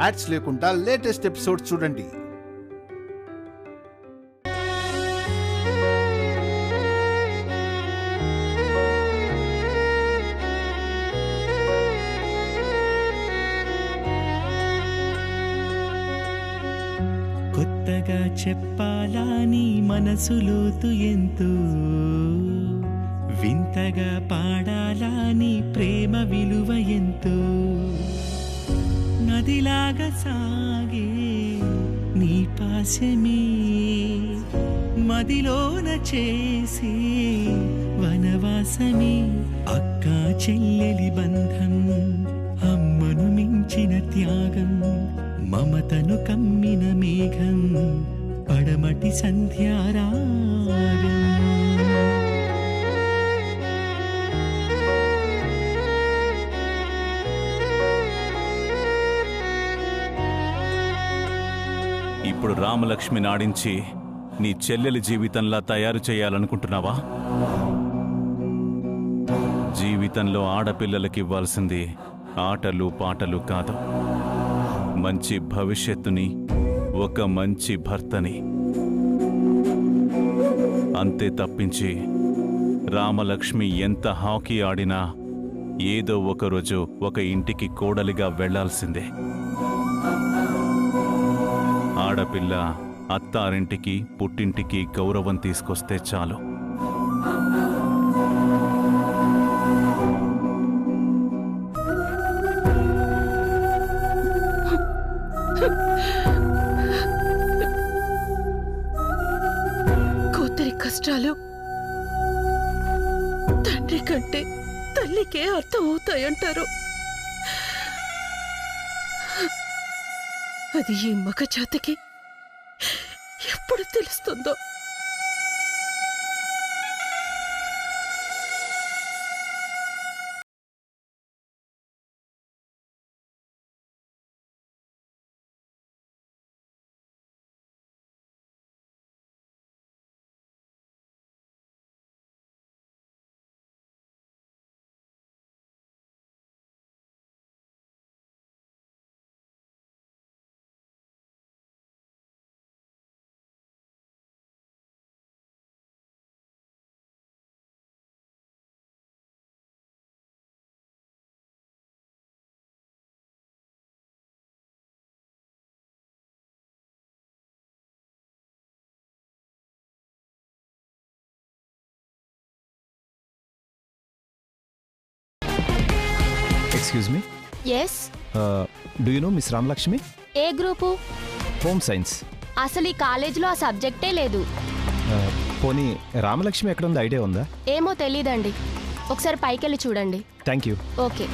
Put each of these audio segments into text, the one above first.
Ads లేకుండా latest episodes చూడండి. కొత్తగా చెప్పాలా నీ మనసులోతు ఎంతో, వింతగా పాడాలా నీ ప్రేమ విలువ ఎంతో, నదిలాగా సాగే నీ పాశమే మదిలోన చేసే వనవాసమే. అక్క చెల్లెలి బంధం అమ్మను మించిన త్యాగం, మమతను కమ్మిన మేఘం పడమటి సంధ్యారాగం. ఇప్పుడు రామలక్ష్మి నాడించి నీ చెల్లెలి జీవితంలా తయారు చేయాలనుకుంటున్నావా? జీవితంలో ఆడపిల్లలకి ఇవ్వాల్సింది ఆటలు పాటలు కాదు, మంచి భవిష్యత్తుని, ఒక మంచి భర్తని. అంతే తప్పించి రామలక్ష్మి ఎంత హాకీ ఆడినా ఏదో ఒకరోజు ఒక ఇంటికి కోడలిగా వెళ్లాల్సిందే. ఆడపిల్ల అత్తారింటికి పుట్టింటికి గౌరవం తీసుకొస్తే చాలు. కూతురి కష్టాలు తండ్రి కంటే తల్లికే అర్థం అవుతాయంటారు. అది ఈ మగ జాతికి ఎప్పుడు తెలుస్తుందో. Excuse me? Yes. Do you know Miss Ramalakshmi? A group? Home science. అసలు ఈ కాలేజీలో ఆ సబ్జెక్టే లేదు. పోనీ రామలక్ష్మి ఎక్కడ ఉంది ఐడియా ఉందా? ఏమో తెలీదండి. ఒకసారి పైకెళ్ళి చూడండి. Thank you. ఓకే.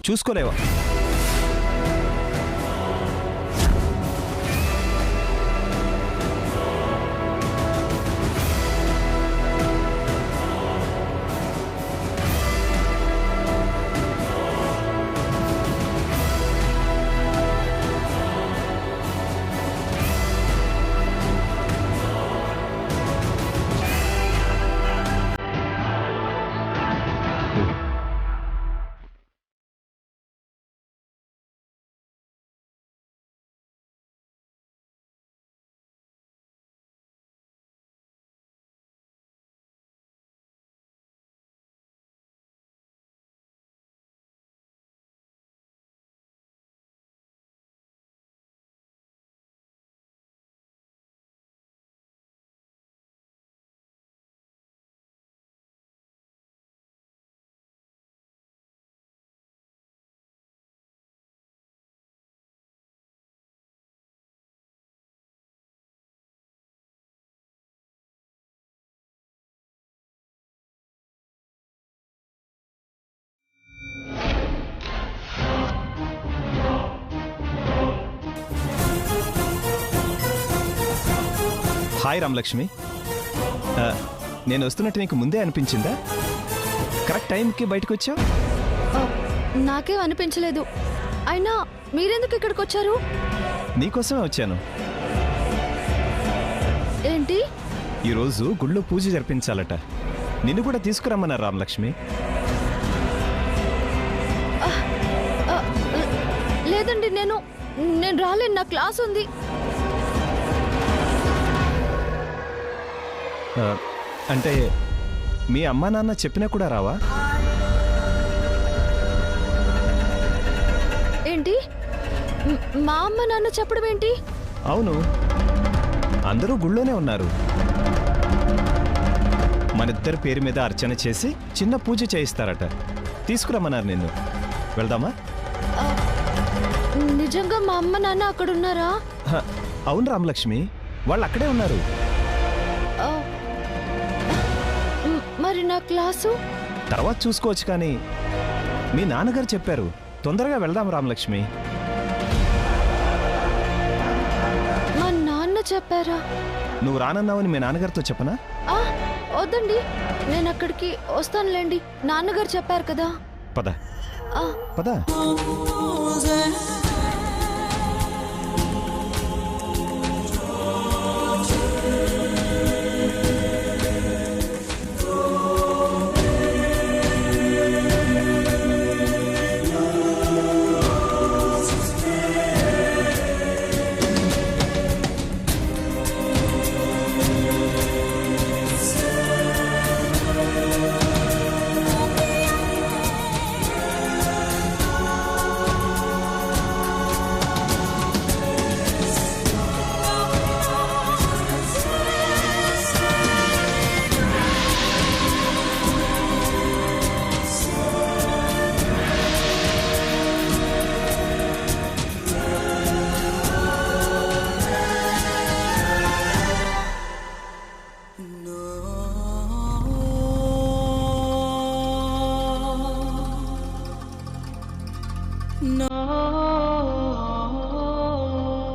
చూసుకోలేవా? హాయ్ రామలక్ష్మి. నేను వస్తున్నట్టు నీకు ముందే అనిపించిందా? కరెక్ట్ టైంకి బయటకు వచ్చావు. నాకేం అనిపించలేదు. అయినా మీరెందుకు ఇక్కడికి వచ్చారు? నీకోసమే వచ్చాను. ఏంటి? ఈరోజు గుళ్ళో పూజ జరిపించాలట. నిన్ను కూడా తీసుకురమ్మన్నారు రామలక్ష్మి. లేదండి, నేను రాలేను. నా క్లాస్ ఉంది. అంటే మీ అమ్మా నాన్న చెప్పినా కూడా రావా? ఏంటి? మా అమ్మ నాన్న చెప్పడం ఏంటి? అవును, అందరూ గుళ్ళోనే ఉన్నారు. మనిద్దరి పేరు మీద అర్చన చేసి చిన్న పూజ చేయిస్తారట. తీసుకురమ్మన్నారు నిన్ను. వెళ్దామా? నిజంగా మా అమ్మ నాన్న అక్కడ ఉన్నారా? అవును రామలక్ష్మి, వాళ్ళు అక్కడే ఉన్నారు. మరి నా క్లాసు తర్వాత చూసుకోవచ్చు, కానీ మీ నాన్నగారు చెప్పారు. తొందరగా వెళ్దాం రామలక్ష్మి. మా నాన్న చెప్పారా? నువ్వు రానన్నావని మీ నాన్నగారితో చెప్పనా? వద్దండి, నేను అక్కడికి వస్తానులేండి. నాన్నగారు చెప్పారు కదా. పద పద.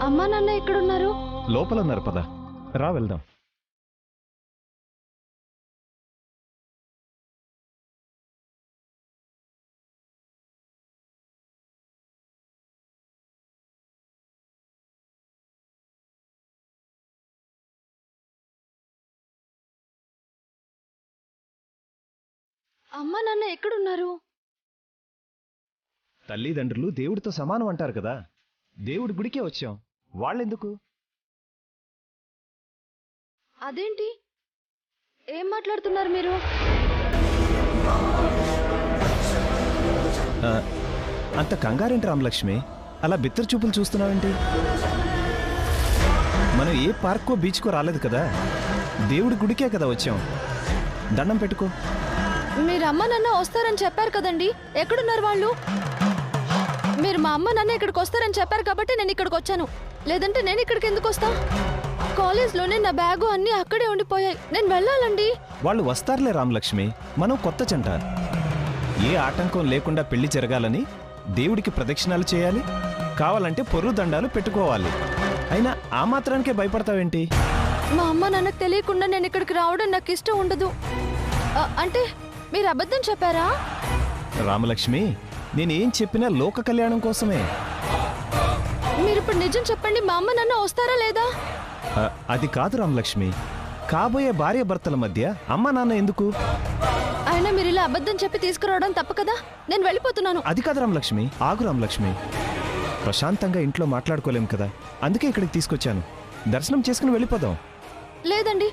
అమ్మా నాన్న ఎక్కడున్నారు? లోపల ఉన్నారు. పద రా వెళ్దాం. అమ్మా నాన్న ఎక్కడున్నారు? తల్లిదండ్రులు దేవుడితో సమానం అంటారు కదా. దేవుడి గుడికే వచ్చాం. వాళ్ళెందుకు? అదేంటి? ఏం మాట్లాడుతున్నారు మీరు? అంత కంగారేంటి రామలక్ష్మి? అలా బిత్తర చూపులు చూస్తున్నావేంటి? మనం ఏ పార్కో బీచ్కో రాలేదు కదా. దేవుడి గుడికే కదా వచ్చాం. దండం పెట్టుకో. మీరు అమ్మ నాన్న వస్తారని చెప్పారు కదండి, ఎక్కడున్నారు వాళ్ళు? మీరు మా అమ్మ నాన్న ఇక్కడికి వస్తారని చెప్పారు కాబట్టి నేను ఇక్కడికి వచ్చాను. లేదంటే నేను ఇక్కడికి ఎందుకు వస్తా? కాలేజ్లోనే నా బ్యాగు అన్నీ అక్కడే ఉండిపోయాయి. నేను వెళ్ళాలండి. వాళ్ళు వస్తారులే రామలక్ష్మి. మనం కొత్త జంట. ఏ ఆటంకం లేకుండా పెళ్లి జరగాలని దేవుడికి ప్రదక్షిణాలు చేయాలి. కావాలంటే పొర్రు దండాలు పెట్టుకోవాలి. అయినా ఆ మాత్రానికే భయపడతావేంటి? మా అమ్మ నాన్నకు తెలియకుండా నేను ఇక్కడికి రావడం నాకు ఇష్టం ఉండదు. అంటే మీరు అబద్ధం చెప్పారా? రామలక్ష్మి, నేనేం చెప్పినా లోక కళ్యాణం కోసమే. మీరిప్పుడు నిజం చెప్పండి, మా అమ్మ నాన్న వస్తారా లేదా? అది కాదు రామలక్ష్మి. కాబోయే భార్య భర్తల మధ్య అమ్మ నాన్న ఎందుకు? అయినా మీరు ఇలా అబద్ధం చెప్పి తీసుకురావడం తప్పు కదా. నేను వెళ్ళిపోతున్నాను. అది కాదు రామలక్ష్మి. ఆగు రామలక్ష్మి. ప్రశాంతంగా ఇంట్లో మాట్లాడుకోలేం కదా. అందుకే ఇక్కడికి తీసుకొచ్చాను. దర్శనం చేసుకుని వెళ్ళిపోదాం. లేదండి,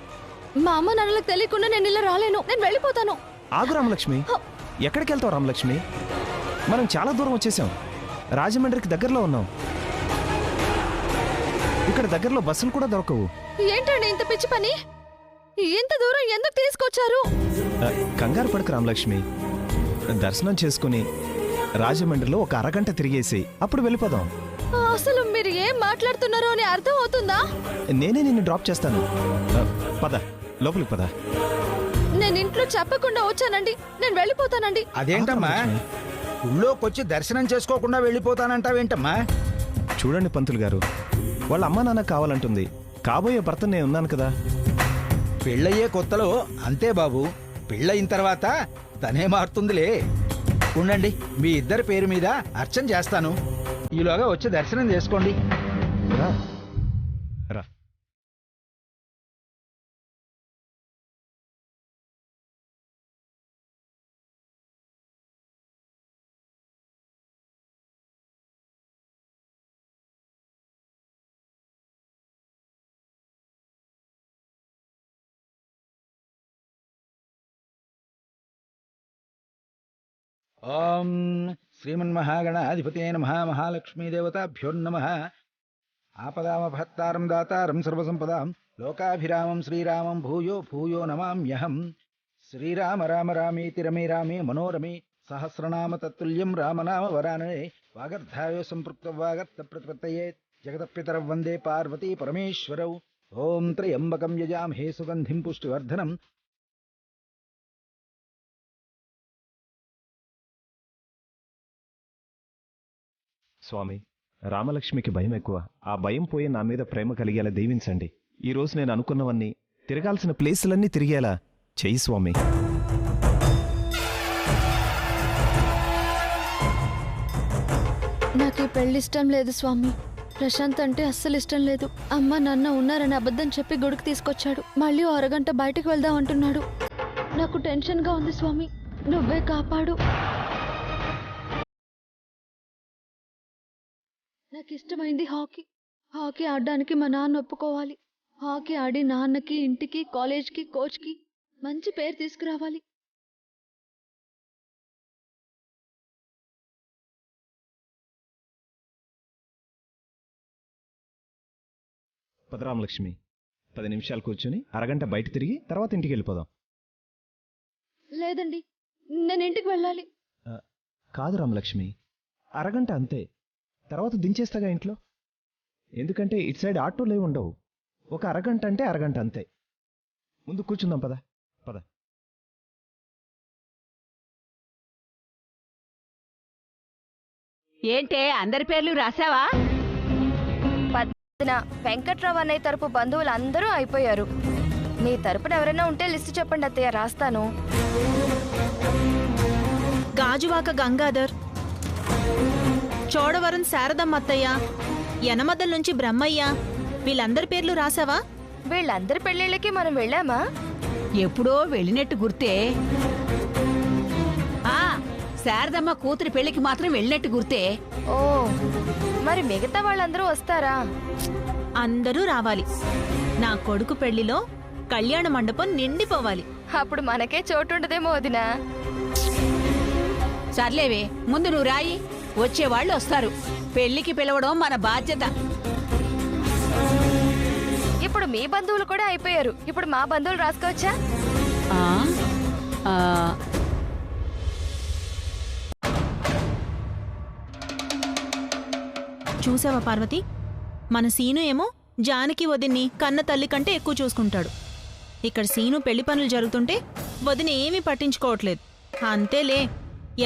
మా అమ్మ నాన్నలకు తెలియకుండా నేను ఇలా రాలేను. నేను వెళ్ళిపోతాను. ఆగు రామలక్ష్మి. ఎక్కడికి వెళ్తావు రామలక్ష్మి? మనం చాలా దూరం వచ్చేసాం. రాజమండ్రికి దగ్గరలో ఉన్నాం. ఇక్కడ దగ్గరలో బస్సులు కూడా దొరకవు. ఏంటండి ఇంత పిచ్చి పని? ఇంత దూరం ఎందుకు తీసుకొచ్చారు? కంగారు పడకు రామలక్ష్మి. దర్శనం చేసుకుని రాజమండ్రిలో ఒక అరగంట తిరిగేసి అప్పుడు వెళ్ళిపోదాం. అసలు మీరు ఏం మాట్లాడుతున్నారో అని అర్థం అవుతుందా? నేనే నిన్ను డ్రాప్ చేస్తాను. పద, లోపలికి పద. నేను ఇంట్లో చెప్పకుండా వచ్చానండి. నేను వెళ్ళిపోతానండి. అదేంటమ్మా, ఊళ్ళోకొచ్చి దర్శనం చేసుకోకుండా వెళ్ళిపోతానంటావేంటమ్మా? చూడండి పంతులు గారు, వాళ్ళ అమ్మా నాన్న కావాలంటుంది. కాబోయే భర్త నేను ఉన్నాను కదా. పెళ్ళయ్యే కొత్తలో అంతే బాబు, పెళ్ళయిన తర్వాత తనే మారుతుందిలే. ఉండండి, మీ ఇద్దరి పేరు మీద అర్చన చేస్తాను. ఈలోగా వచ్చి దర్శనం చేసుకోండి. రా రా. ఓం శ్రీమన్మహాగణాధిపతే నమః. మహాలక్ష్మీదేవతాభ్యోర్నమః. ఆపదామభత్తారం దాతారం సర్వసంపదాం లోకాభిరామం శ్రీరామం భూయో భూయో నమామ్యహం. శ్రీరామ రామ రామేతి రమే రామే మనోరమే సహస్రనామ తత్తుల్యం రామనామ వరాననే. వాగర్ధాయో సంపృక్త వాగర్త ప్రతిపత్తయే జగతపితరౌ వందే పార్వతీ పరమేశ్వరౌ. ఓం త్రయంబకం యజామహే సుగంధిం పుష్టివర్ధనం. స్వామి, రామలక్ష్మికి భయం ఎక్కువ. ఆ భయం పోయి నా మీద ప్రేమ కలిగేలా దీవించండి. ఈ రోజు నేను అనుకున్నవన్నీ, తిరగాల్సిన ప్లేసులన్నీ తిరిగేలా చెయ్యి స్వామి. నాకు ఈ పెళ్లి ఇష్టం లేదు స్వామి. ప్రశాంత్ అంటే అస్సలు ఇష్టం లేదు. అమ్మ నాన్న ఉన్నారని అబద్ధం చెప్పి గుడికి తీసుకొచ్చాడు. మళ్ళీ ఓ అరగంట బయటకు వెళ్దాం అంటున్నాడు. నాకు టెన్షన్గా ఉంది స్వామి, నువ్వే కాపాడు. నాకు ఇష్టమైంది హాకీ. హాకీ ఆడడానికి మా నాన్న ఒప్పుకోవాలి. హాకీ ఆడి నాన్నకి, ఇంటికి, కాలేజ్కి, కోచ్కి మంచి పేరు తీసుకురావాలి. రామలక్ష్మి, 10 నిమిషాలు కూర్చొని అరగంట బయట తిరిగి తర్వాత ఇంటికి వెళ్ళిపోదాం. లేదండి, నేను ఇంటికి వెళ్ళాలి. కాదు రామలక్ష్మి, అరగంట అంతే. తర్వాత దించేస్తాగా ఇంట్లో. ఎందుకంటే ఇటు సైడ్ ఆటోలే ఉండవు. ఒక అరగంట అంటే అరగంట అంతే. ముందు కూర్చుందాం, పద పద. ఏంటే అందరి పేర్లు రాసావా? వెంకట్రావు అన్నయ్య తరపు బంధువులు అందరూ అయిపోయారు. నీ తరపున ఎవరైనా ఉంటే లిస్టు చెప్పండి అత్తయ్య, రాస్తాను. గాజువాక గంగాధర్, చోడవరం శారదమ్మ అత్తయ్య, యనమదల నుంచి బ్రహ్మయ్య, వీళ్ళందరి పేర్లు రాసావా? వీళ్ళందరి పెళ్లిళ్ళకి మనం వెళ్ళామా? ఎప్పుడో వెళ్ళినట్టు గుర్తే. ఆ శారదమ్మ కూతురి పెళ్లికి మాత్రం వెళ్ళినట్టు గుర్తే. ఓ, మరి మిగతా వాళ్ళందరూ వస్తారా? అందరూ రావాలి. నా కొడుకు పెళ్లిలో కళ్యాణ మండపం నిండిపోవాలి. అప్పుడు మనకే చోటుండదేమో వదినా. సర్లేవే, ముందు నువ్వు రాయి, వచ్చేవాళ్ళు వస్తారు. పెళ్లికి పిలవడం మన బాధ్యత. ఇప్పుడు మీ బంధువులు కూడా అయిపోయారు. ఇప్పుడు మా బంధువులు రాసుకోవచ్చా? చూసావా పార్వతి, మన సీను ఏమో జానకి వదిన్ని కన్న తల్లి కంటే ఎక్కువ చూసుకుంటాడు. ఇక్కడ సీను పెళ్లి పనులు జరుగుతుంటే వదిన ఏమీ పట్టించుకోవట్లేదు. అంతేలే,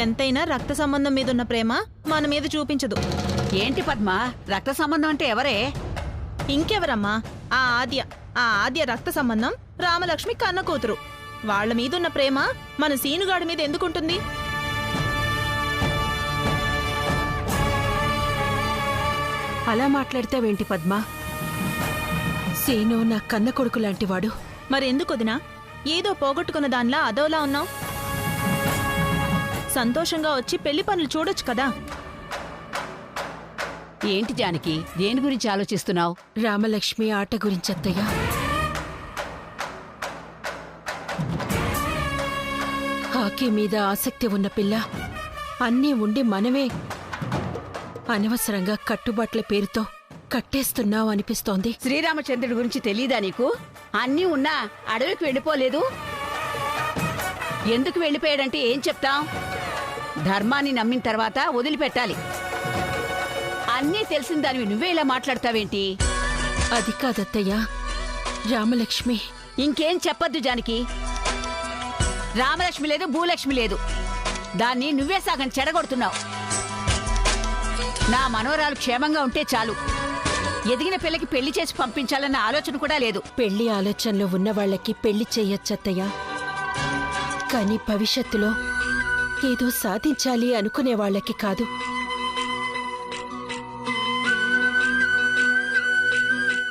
ఎంతైనా రక్త సంబంధం మీదున్న ప్రేమ మన మీద చూపించదు. ఏంటి పద్మ, రక్త సంబంధం అంటే ఎవరే? ఇంకెవరమ్మా, ఆ ఆద్య రక్త సంబంధం రామలక్ష్మి కన్న కూతురు. వాళ్ల మీదున్న ప్రేమ మన సీనుగాడి మీద ఎందుకుంటుంది? అలా మాట్లాడతావేంటి పద్మ? సీను నా కన్న కొడుకు లాంటివాడు. మరెందుకొదినా ఏదో పోగొట్టుకున్న దానిలా అదోలా ఉన్నావు? సంతోషంగా వచ్చి పెళ్లి పనులు చూడొచ్చు కదా. ఏంటి జానకి, దేని గురించి ఆలోచిస్తున్నావు? రామలక్ష్మి ఆట గురించి అత్తయ్య. హాకీ మీద ఆసక్తి ఉన్న పిల్ల, అన్నీ ఉండి మనమే అనవసరంగా కట్టుబాట్ల పేరుతో కట్టేస్తున్నావు అనిపిస్తోంది. శ్రీరామచంద్రుడి గురించి తెలీదా నీకు? అన్నీ ఉన్నా అడవికి వెళ్ళిపోలేదు. ఎందుకు వెళ్ళిపోయాడంటే ఏం చెప్తాం? ధర్మాన్ని నమ్మిన తర్వాత వదిలిపెట్టాలి. అన్నీ తెలిసిన దానివి నువ్వే ఇలా మాట్లాడతావేంటి? అది కాదత్తయ్య, రామలక్ష్మి. ఇంకేం చెప్పొద్దు జానకి. రామలక్ష్మి లేదు, భూలక్ష్మి లేదు. దాన్ని నువ్వే సగం చెడగొడుతున్నావు. నా మనోరాలు క్షేమంగా ఉంటే చాలు. ఎదిగిన పిల్లకి పెళ్లి చేసి పంపించాలన్న ఆలోచన కూడా లేదు. పెళ్లి ఆలోచనలో ఉన్న వాళ్ళకి పెళ్లి చెయ్యొచ్చత్తయ్య. కానీ భవిష్యత్తులో ఏదో సాధించాలి అనుకునే వాళ్ళకి కాదు.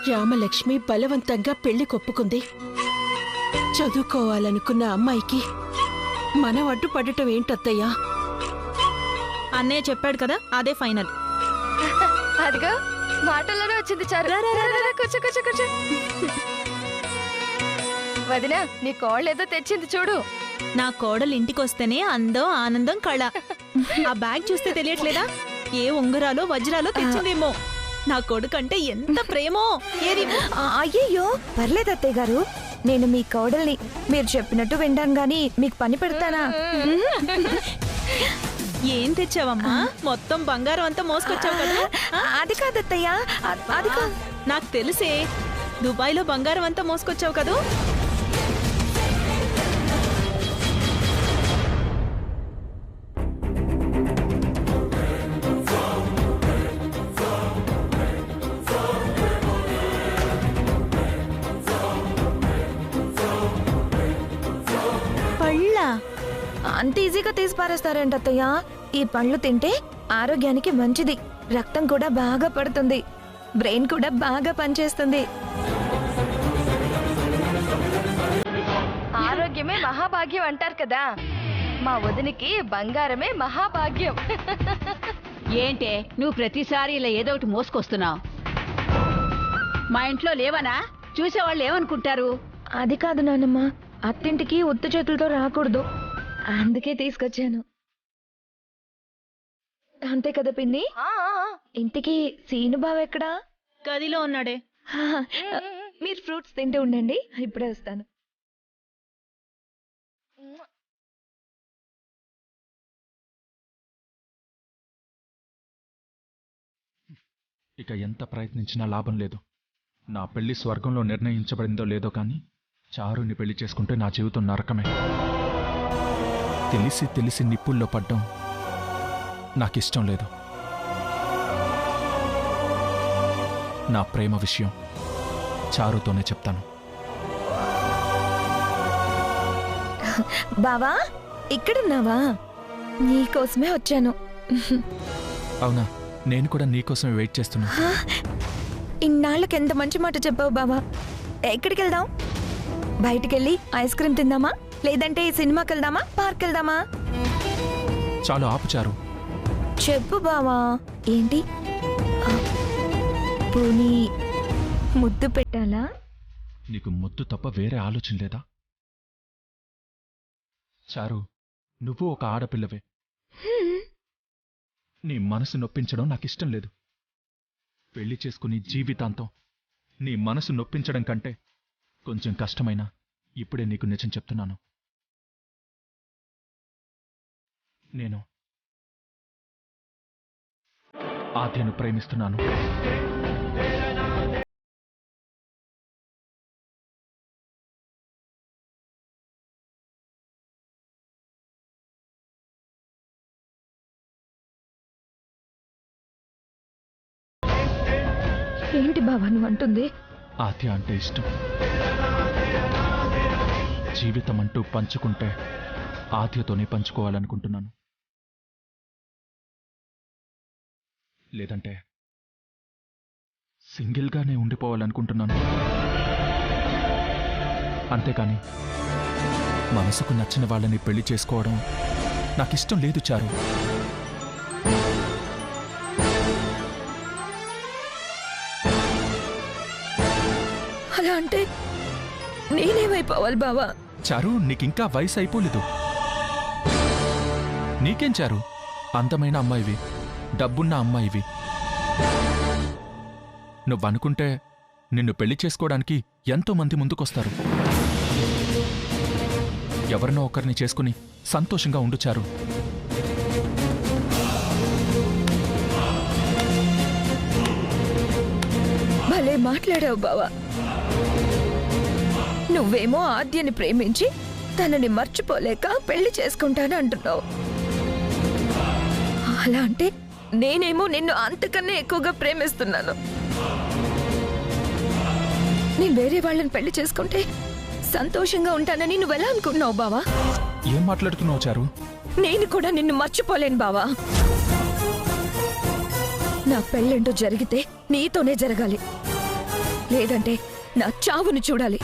రామలక్ష్మి బలవంతంగా పెళ్లి కొప్పుకుంది. చదువుకోవాలనుకున్న అమ్మాయికి మనం అడ్డుపడటం ఏంటత్తయ్యా? అన్నయ్య చెప్పాడు కదా, అదే ఫైనల్. అదిగా మాటల్లోనే వచ్చింది చారు. కూర్చో కూర్చో కూర్చో. వదినా, నీ కోళ్ళేదో తెచ్చింది చూడు. నా కోడలు ఇంటికొస్తేనే అందం ఆనందం కళ. ఆ బ్యాగ్ చూస్తే తెలియట్లేదా? ఏ ఉంగరాలో వజ్రాలో తెచ్చిందేమో. నా కొడుకంటే ఎంత ప్రేమో. ఏది? అయ్యయ్యో పర్లేదు అత్తయ్య గారు, నేను మీ కోడల్ని. మీరు చెప్పినట్టు వింటాను గాని మీకు పని పెడతానా? ఏం తెచ్చావమ్మా? మొత్తం బంగారం అంతా మోసుకొచ్చావు కదా. అది కాదత్తయ్య, అది కాదు. నాకు తెలిసే, దుబాయ్లో బంగారం అంతా మోసుకొచ్చావు కదా. అంత ఈజీగా తీసి పారేస్తారేంటి అత్తయ్య? ఈ పండ్లు తింటే ఆరోగ్యానికి మంచిది. రక్తం కూడా బాగా పడుతుంది. బ్రెయిన్ కూడా బాగా పనిచేస్తుంది. ఆరోగ్యమే మహాభాగ్యం అంటారు కదా. మా వదినికి బంగారమే మహాభాగ్యం. ఏంటే నువ్వు ప్రతిసారి ఇలా ఏదో ఒకటి మోసుకొస్తున్నావు? మా ఇంట్లో లేవనా? చూసేవాళ్ళు ఏమనుకుంటారు? అది కాదు నాన్నమ్మ, అత్తింటికి ఉత్త చేతులతో రాకూడదు, అందుకే తీసుకొచ్చాను. అంతే కదా పిన్ని? ఇంటికి సీను బావ ఎక్కడా? గదిలో ఉన్నాడే. మీరు ఫ్రూట్స్ తింటూ ఉండండి, ఇప్పుడే వస్తాను. ఇక ఎంత ప్రయత్నించినా లాభం లేదు. నా పెళ్లి స్వర్గంలో నిర్ణయించబడిందో లేదో కానీ చారుని పెళ్లి చేసుకుంటే నా జీవితం నరకమే. తెలిసి తెలిసి నిప్పుల్లో పడ్డం నాకిష్టం లేదు. నా ప్రేమ విషయం చారుతోనే చెప్తాను. బావా, ఇక్కడున్నావా? నీకోసమే వచ్చాను. అవునా? నేను కూడా నీకోసమే వెయిట్ చేస్తున్నా. ఇన్నాళ్ళకి ఎంత మంచి మాట చెప్పావు బావా. ఎక్కడికి వెళ్దాం? బయటికెళ్ళి ఐస్ క్రీమ్ తిందామా, లేదంటే సినిమాకి వెళ్దామా, పార్క్ వెళ్దామా? చాలు ఆపుచారు. చెప్పు బావా. ఏంటి? పోనీ ముద్దు పెట్టాలా? నీకు ముద్దు తప్ప వేరే ఆలోచన లేదా? చారు, నువ్వు ఒక ఆడపిల్లవే. నీ మనసు నొప్పించడం నాకిష్టం లేదు. పెళ్లి చేసుకుని జీవితాంతం నీ మనసు నొప్పించడం కంటే కొంచెం కష్టమైనా ఇప్పుడే నీకు నిజం చెప్తున్నాను. నేను ఆద్యను ప్రేమిస్తున్నాను. ఏంటి బావా నువ్వు అంటుంది? ఆద్య అంటే ఇష్టం. జీవితం అంటూ పంచుకుంటే ఆద్యతోనే పంచుకోవాలనుకుంటున్నాను. లేదంటే సింగిల్గానే ఉండిపోవాలనుకుంటున్నాను. అంతేకాని మనసుకు నచ్చిన వాళ్ళని పెళ్లి చేసుకోవడం నాకిష్టం లేదు చారు. అలా అంటే నేనేమైపోవాలి బావా? చారు, నీకింకా వయసు అయిపోలేదు. నీకేం చారు, అందమైన అమ్మాయివి, డబ్బున్న అమ్మాయివి. నువ్వనుకుంటే నిన్ను పెళ్లి చేసుకోవడానికి ఎంతో మంది ముందుకొస్తారు. ఎవరినో ఒకరిని చేసుకుని సంతోషంగా ఉండు చారు. భలే మాట్లాడావు బావా. నువ్వేమో ఆద్యని ప్రేమించి తనని మర్చిపోలేక పెళ్లి చేసుకుంటాను అంటున్నావు. అలా అంటే నేనేమో నిన్ను అంతకన్నా ఎక్కువగా ప్రేమిస్తున్నాను. నేను వేరే వాళ్ళని పెళ్లి చేసుకుంటే సంతోషంగా ఉంటానని నువ్వెలా అనుకుంటున్నావు బావా? ఏం మాట్లాడుతున్నావు చారు? నేను కూడా నిన్ను మర్చిపోలేను బావా. నా పెళ్ళంటూ జరిగితే నీతోనే జరగాలి, లేదంటే నా చావును చూడాలి.